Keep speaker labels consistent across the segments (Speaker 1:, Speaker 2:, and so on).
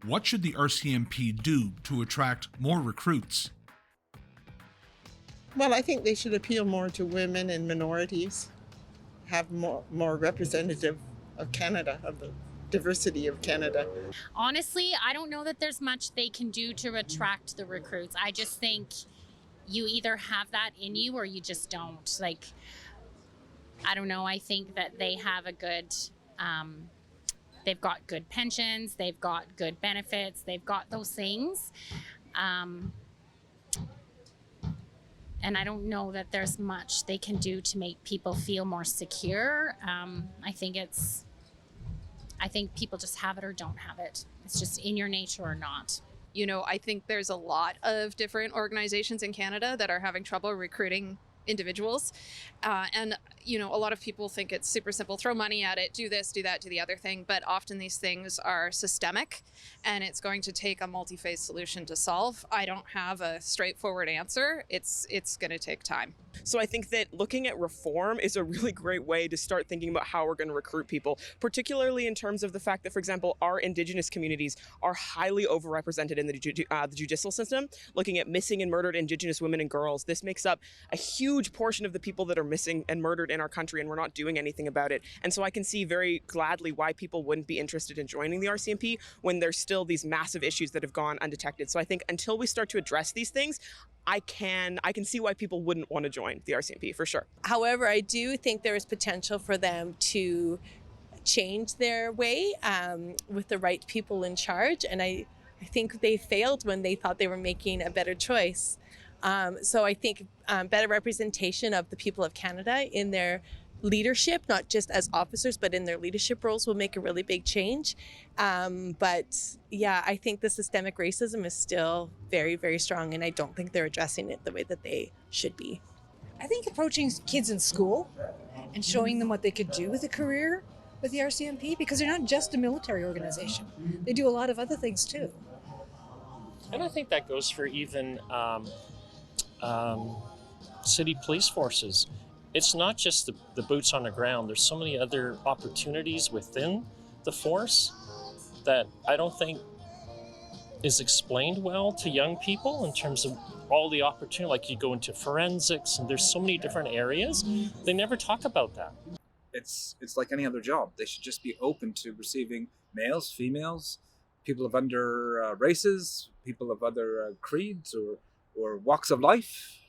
Speaker 1: What should the RCMP do to attract more recruits?
Speaker 2: Well, I think they should appeal more to women and minorities, have more representative of Canada, of the diversity of Canada.
Speaker 3: Honestly, I don't know that there's much they can do to attract the recruits. I just think you either have that in you or you just don't. Like, I don't know. I think that they have a good, they've got good pensions, they've got good benefits, they've got those things. And I don't know that there's much they can do to make people feel more secure. I think people just have it or don't have it. It's just in your nature or not.
Speaker 4: You know, I think there's a lot of different organizations in Canada that are having trouble recruiting individuals. And, you know, a lot of people think it's super simple, throw money at it, do this, do that, do the other thing. But often these things are systemic and it's going to take a multi-phase solution to solve. I don't have a straightforward answer. It's going to take time.
Speaker 5: So I think that looking at reform is a really great way to start thinking about how we're going to recruit people, particularly in terms of the fact that, for example, our Indigenous communities are highly overrepresented in the judicial system. Looking at missing and murdered Indigenous women and girls, this makes up a huge portion of the people that are missing and murdered in our country, and we're not doing anything about it. And so I can see very gladly why people wouldn't be interested in joining the RCMP when there's still these massive issues that have gone undetected. So I think until we start to address these things, I can see why people wouldn't want to join the RCMP for sure.
Speaker 6: However, I do think there is potential for them to change their way with the right people in charge. And I think they failed when they thought they were making a better choice. So I think better representation of the people of Canada in their leadership, not just as officers, but in their leadership roles will make a really big change. But yeah, I think the systemic racism is still very, very strong, and I don't think they're addressing it the way that they should be.
Speaker 7: I think approaching kids in school and showing them what they could do with a career with the RCMP, because they're not just a military organization. They do a lot of other things too.
Speaker 8: And I think that goes for even city police forces. It's not just the boots on the ground. There's so many other opportunities within the force that I don't think is explained well to young people in terms of all the opportunity. Like you go into forensics and there's so many different areas. They never talk about that.
Speaker 9: It's like any other job. They should just be open to receiving males, females, people of other races, people of other creeds or walks of life.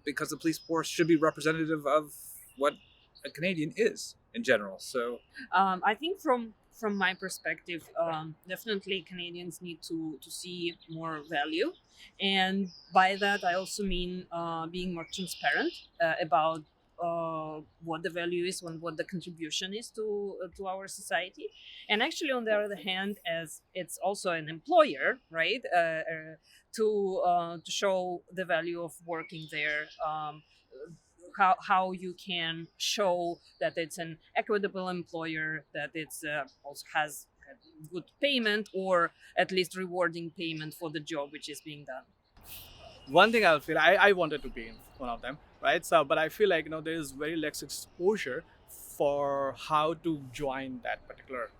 Speaker 9: Because the police force should be representative of what a Canadian is in general. So
Speaker 10: I think from my perspective, definitely Canadians need to see more value. And by that, I also mean being more transparent about what the value is and what the contribution is to our society. And actually, on the other hand, as it's also an employer, right, to show the value of working there, how you can show that it's an equitable employer, that it's also has good payment or at least rewarding payment for the job which is being done.
Speaker 11: One thing I feel, I wanted to be one of them, right? So, but I feel like, there is very less exposure for how to join that particular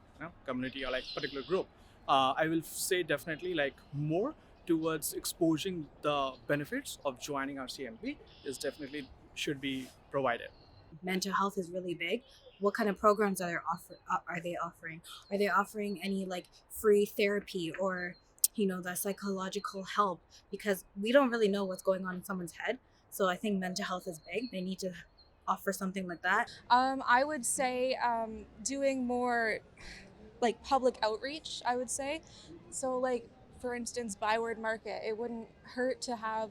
Speaker 11: community or like particular group. I will say definitely like more towards exposing the benefits of joining RCMP is definitely should be provided.
Speaker 12: Mental health is really big. What kind of programs are they offering? Are they offering any like free therapy or the psychological help? Because we don't really know what's going on in someone's head. So I think mental health is big. They need to offer something like that.
Speaker 13: I would say doing more like public outreach, I would say. So like, for instance, Byward Market, it wouldn't hurt to have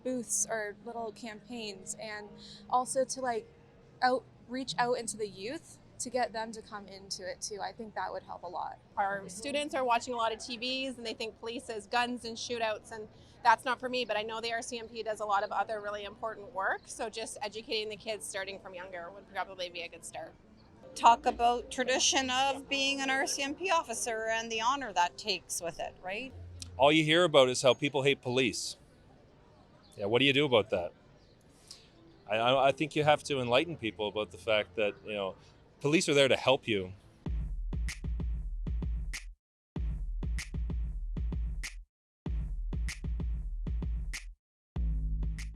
Speaker 13: booths or little campaigns, and also to reach out into the youth to get them to come into it too. I think that would help a lot.
Speaker 14: Our students are watching a lot of TVs and they think police is guns and shootouts, and that's not for me, but I know the RCMP does a lot of other really important work, so just educating the kids starting from younger would probably be a good start.
Speaker 15: Talk about tradition of being an RCMP officer and the honor that takes with it, right?
Speaker 16: All you hear about is how people hate police. Yeah, what do you do about that? I think you have to enlighten people about the fact that, police are there to help you.